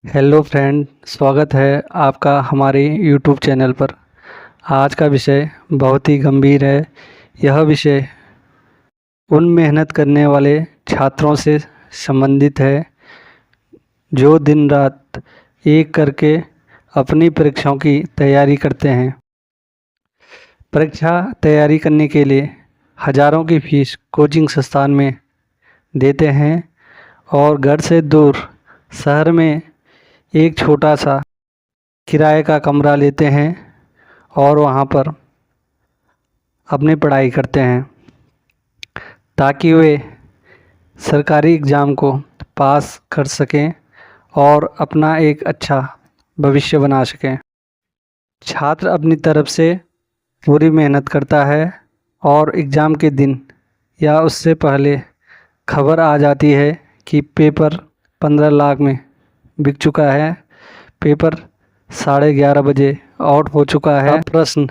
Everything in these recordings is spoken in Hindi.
हेलो फ्रेंड, स्वागत है आपका हमारे यूट्यूब चैनल पर। आज का विषय बहुत ही गंभीर है। यह विषय उन मेहनत करने वाले छात्रों से संबंधित है जो दिन रात एक करके अपनी परीक्षाओं की तैयारी करते हैं। परीक्षा तैयारी करने के लिए हज़ारों की फीस कोचिंग संस्थान में देते हैं और घर से दूर शहर में एक छोटा सा किराए का कमरा लेते हैं और वहाँ पर अपनी पढ़ाई करते हैं ताकि वे सरकारी एग्ज़ाम को पास कर सकें और अपना एक अच्छा भविष्य बना सकें। छात्र अपनी तरफ से पूरी मेहनत करता है और एग्ज़ाम के दिन या उससे पहले खबर आ जाती है कि पेपर 15 लाख में बिक चुका है, पेपर 11:30 बजे आउट हो चुका है। अब प्रश्न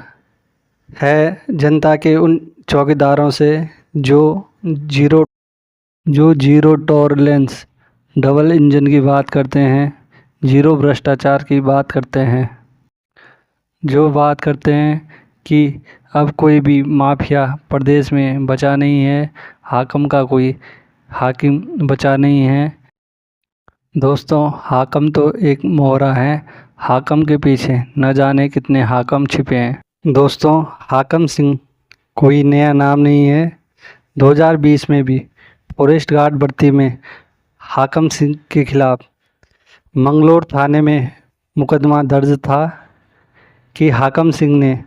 है जनता के उन चौकीदारों से जो जीरो टॉलरेंस डबल इंजन की बात करते हैं, जीरो भ्रष्टाचार की बात करते हैं, जो बात करते हैं कि अब कोई भी माफिया प्रदेश में बचा नहीं है, हाकिम का कोई हाकिम बचा नहीं है। दोस्तों, हाकिम तो एक मोहरा है, हाकिम के पीछे न जाने कितने हाकिम छिपे हैं। दोस्तों, हाकिम सिंह कोई नया नाम नहीं है। 2020 में भी फॉरेस्ट गार्ड भर्ती में हाकिम सिंह के खिलाफ मंगलोर थाने में मुकदमा दर्ज था कि हाकिम सिंह ने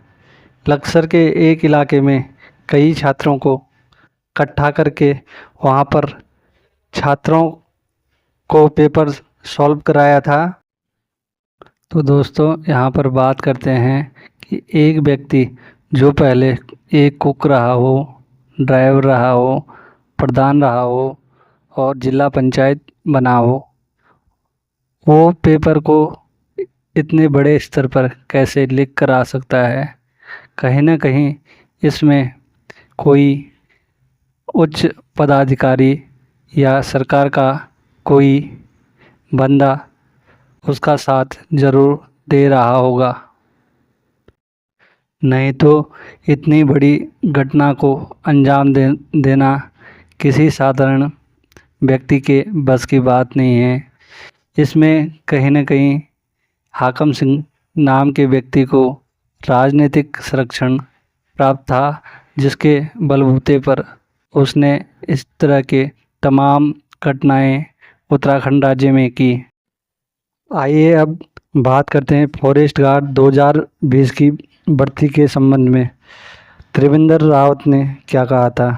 लक्सर के एक इलाके में कई छात्रों को इकट्ठा करके वहाँ पर छात्रों को पेपर सॉल्व कराया था। तो दोस्तों, यहाँ पर बात करते हैं कि एक व्यक्ति जो पहले एक कुक रहा हो, ड्राइवर रहा हो, प्रधान रहा हो और जिला पंचायत बना हो, वो पेपर को इतने बड़े स्तर पर कैसे लिख कर आ सकता है। कहीं ना कहीं इसमें कोई उच्च पदाधिकारी या सरकार का कोई बंदा उसका साथ ज़रूर दे रहा होगा, नहीं तो इतनी बड़ी घटना को अंजाम देना किसी साधारण व्यक्ति के बस की बात नहीं है। इसमें कहीं न कहीं हाकिम सिंह नाम के व्यक्ति को राजनीतिक संरक्षण प्राप्त था, जिसके बलबूते पर उसने इस तरह के तमाम घटनाएं उत्तराखंड राज्य में की। आइए अब बात करते हैं फॉरेस्ट गार्ड 2020 की भर्ती के संबंध में त्रिवेंद्र रावत ने क्या कहा था।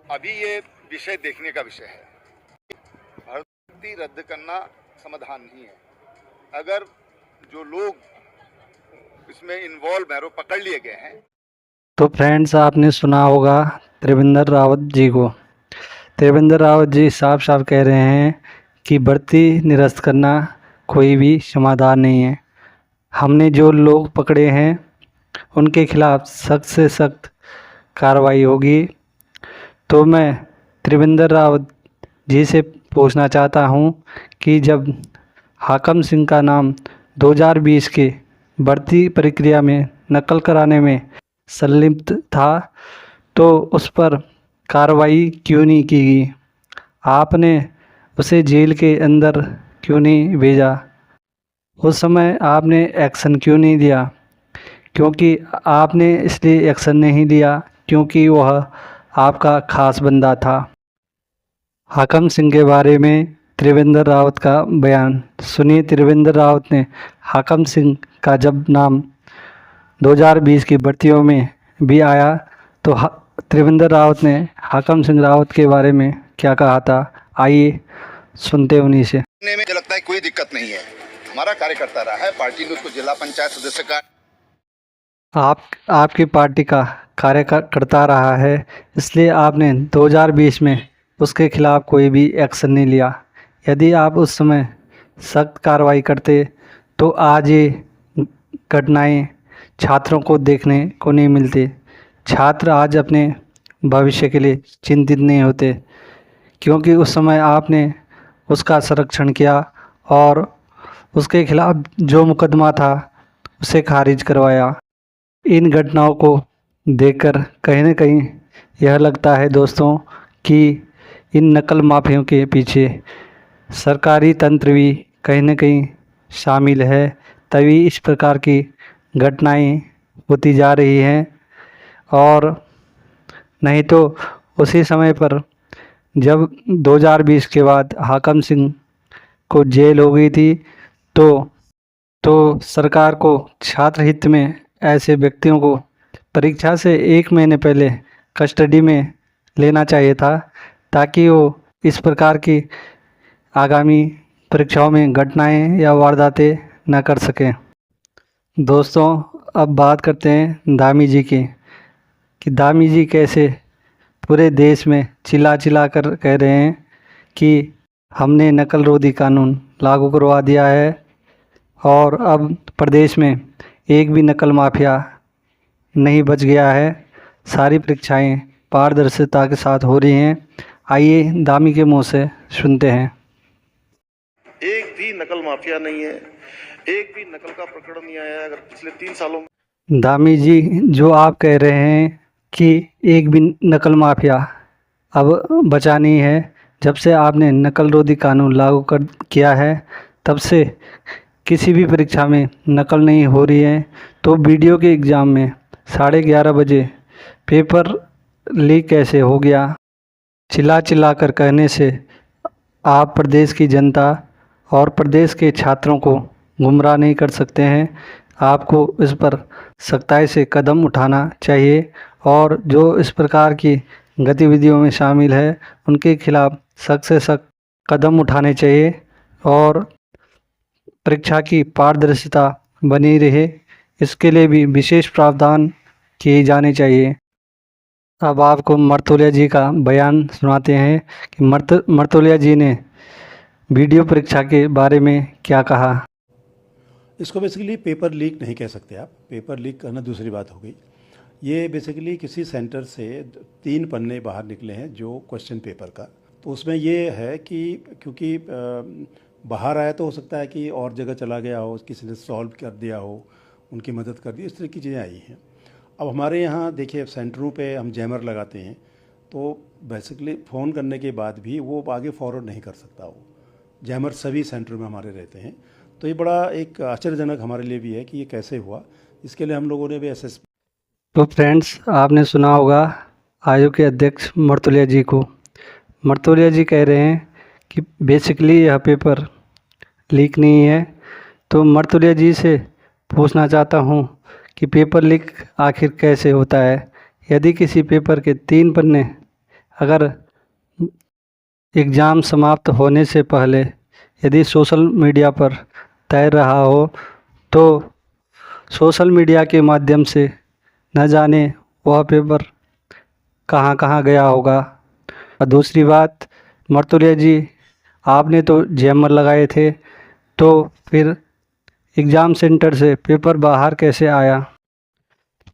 अभी ये विषय देखने का विषय है। भर्ती रद्द करना समाधान नहीं है। अगर जो लोग इसमें इन्वॉल्व हैं, वो पकड़ लिए गए हैं। तो फ्रेंड्स, आपने सुना होगा त्रिवेंद्र रावत जी को। त्रिवेंद्र रावत जी साफ साफ कह रहे हैं कि भर्ती निरस्त करना कोई भी समाधान नहीं है। हमने जो लोग पकड़े हैं उनके खिलाफ सख्त से सख्त कार्रवाई होगी। तो मैं त्रिवेंद्र रावत जी से पूछना चाहता हूं कि जब हाकिम सिंह का नाम 2020 के भर्ती प्रक्रिया में नकल कराने में संलिप्त था तो उस पर कार्रवाई क्यों नहीं की गई? आपने उसे जेल के अंदर क्यों नहीं भेजा? उस समय आपने एक्शन क्यों नहीं दिया? क्योंकि आपने इसलिए एक्शन नहीं लिया क्योंकि वह आपका खास बंदा था। हाकिम सिंह के बारे में त्रिवेंद्र रावत का बयान सुनिए। त्रिवेंद्र रावत ने हाकिम सिंह का जब नाम 2020 की भर्तियों में भी आया तो त्रिवेंद्र रावत ने हाकिम सिंह रावत के बारे में क्या कहा था, आइए सुनते उन्हीं से। मुझे लगता है कोई दिक्कत नहीं है। हमारा कार्यकर्ता रहा है, पार्टी ने उसको जिला पंचायत सदस्य का आपकी पार्टी का कार्यकर्ता रहा है, इसलिए आपने 2020 में उसके खिलाफ कोई भी एक्शन नहीं लिया। यदि आप उस समय सख्त कार्रवाई करते तो आज ये घटनाएं छात्रों को देखने को नहीं मिलती। छात्र आज अपने भविष्य के लिए चिंतित नहीं होते क्योंकि उस समय आपने उसका संरक्षण किया और उसके खिलाफ जो मुकदमा था उसे खारिज करवाया। इन घटनाओं को देखकर कहीं न कहीं यह लगता है दोस्तों कि इन नकल माफियों के पीछे सरकारी तंत्र भी कहीं न कहीं शामिल है, तभी इस प्रकार की घटनाएं होती जा रही हैं। और नहीं तो उसी समय पर जब 2020 के बाद हाकम सिंह को जेल हो गई थी तो सरकार को छात्र हित में ऐसे व्यक्तियों को परीक्षा से 1 महीने पहले कस्टडी में लेना चाहिए था, ताकि वो इस प्रकार की आगामी परीक्षाओं में घटनाएं या वारदातें न कर सकें। दोस्तों, अब बात करते हैं धामी जी की, कि धामी जी कैसे पूरे देश में चिल्ला चिल्ला कर कह रहे हैं कि हमने नकल रोधी कानून लागू करवा दिया है और अब प्रदेश में एक भी नकल माफिया नहीं बच गया है। सारी परीक्षाएं पारदर्शिता के साथ हो रही हैं। आइए धामी के मुंह से सुनते हैं। एक भी नकल माफिया नहीं है, एक भी नकल का प्रकरण नहीं आया अगर पिछले 3 सालों में। धामी जी, जो आप कह रहे हैं कि एक भी नकल माफिया अब बचा नहीं है, जब से आपने नकल रोधी कानून लागू कर किया है तब से किसी भी परीक्षा में नकल नहीं हो रही है। तो वीडियो के एग्ज़ाम में 11:30 बजे पेपर लीक कैसे हो गया? चिल्ला चिल्ला कर कहने से आप प्रदेश की जनता और प्रदेश के छात्रों को गुमराह नहीं कर सकते हैं। आपको इस पर सख्ताई से कदम उठाना चाहिए और जो इस प्रकार की गतिविधियों में शामिल है उनके खिलाफ सख्त से सख्त कदम उठाने चाहिए और परीक्षा की पारदर्शिता बनी रहे, इसके लिए भी विशेष प्रावधान किए जाने चाहिए। अब आपको मर्तोलिया जी का बयान सुनाते हैं कि मर्तोलिया जी ने वीडियो परीक्षा के बारे में क्या कहा। इसको बेसिकली पेपर लीक नहीं कह सकते आप, पेपर लीक करना दूसरी बात हो गई। ये बेसिकली किसी सेंटर से 3 पन्ने बाहर निकले हैं जो क्वेश्चन पेपर का, तो उसमें ये है कि क्योंकि बाहर आया तो हो सकता है कि और जगह चला गया हो, किसी ने सॉल्व कर दिया हो, उनकी मदद कर दी, इस तरह की चीज़ें आई हैं। अब हमारे यहाँ देखिए सेंटरों पे हम जैमर लगाते हैं, तो बेसिकली फ़ोन करने के बाद भी वो आगे फॉरवर्ड नहीं कर सकता, वो जैमर सभी सेंटरों में हमारे रहते हैं। तो ये बड़ा एक आश्चर्यजनक हमारे लिए भी है कि ये कैसे हुआ, इसके लिए हम लोगों ने भी तो फ्रेंड्स, आपने सुना होगा आयोग के अध्यक्ष मर्तोलिया जी को। मर्तोलिया जी कह रहे हैं कि बेसिकली यह पेपर लीक नहीं है। तो मर्तोलिया जी से पूछना चाहता हूँ कि पेपर लीक आखिर कैसे होता है? यदि किसी पेपर के 3 पन्ने अगर एग्ज़ाम समाप्त होने से पहले यदि सोशल मीडिया पर तैर रहा हो तो सोशल मीडिया के माध्यम से न जाने वह पेपर कहाँ कहाँ गया होगा। और दूसरी बात, मर्तोलिया जी, आपने तो जैमर लगाए थे, तो फिर एग्ज़ाम सेंटर से पेपर बाहर कैसे आया?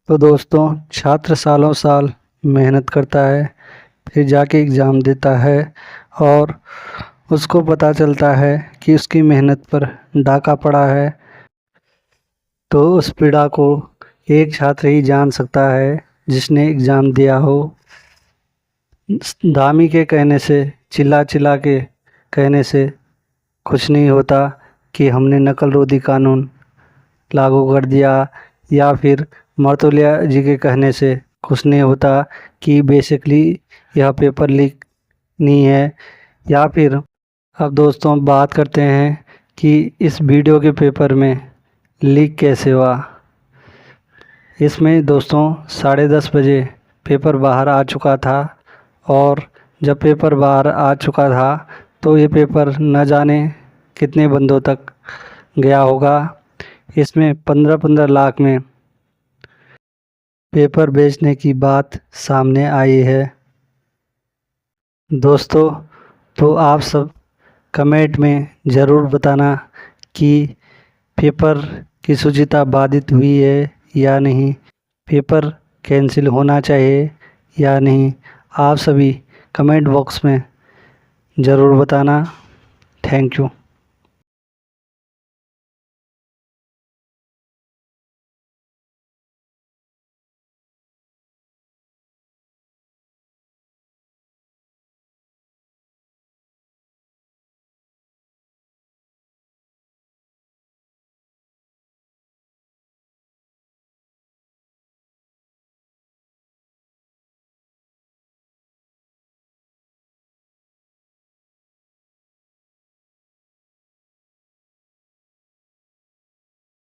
तो दोस्तों, छात्र सालों साल मेहनत करता है, फिर जाके एग्ज़ाम देता है और उसको पता चलता है कि उसकी मेहनत पर डाका पड़ा है। तो उस पीड़ा को एक छात्र ही जान सकता है जिसने एग्ज़ाम दिया हो। धामी के कहने से, चिल्ला चिल्ला के कहने से कुछ नहीं होता कि हमने नकल रोधी कानून लागू कर दिया, या फिर मर्तोलिया जी के कहने से कुछ नहीं होता कि बेसिकली यह पेपर लीक नहीं है। या फिर अब दोस्तों बात करते हैं कि इस वीडियो के पेपर में लीक कैसे हुआ। इसमें दोस्तों 10:30 बजे पेपर बाहर आ चुका था और जब पेपर बाहर आ चुका था तो ये पेपर न जाने कितने बंदों तक गया होगा। इसमें 15-15 लाख में पेपर बेचने की बात सामने आई है। दोस्तों, तो आप सब कमेंट में ज़रूर बताना कि पेपर की शुचिता बाधित हुई है या नहीं, पेपर कैंसिल होना चाहिए या नहीं। आप सभी कमेंट बॉक्स में ज़रूर बताना। Thank you.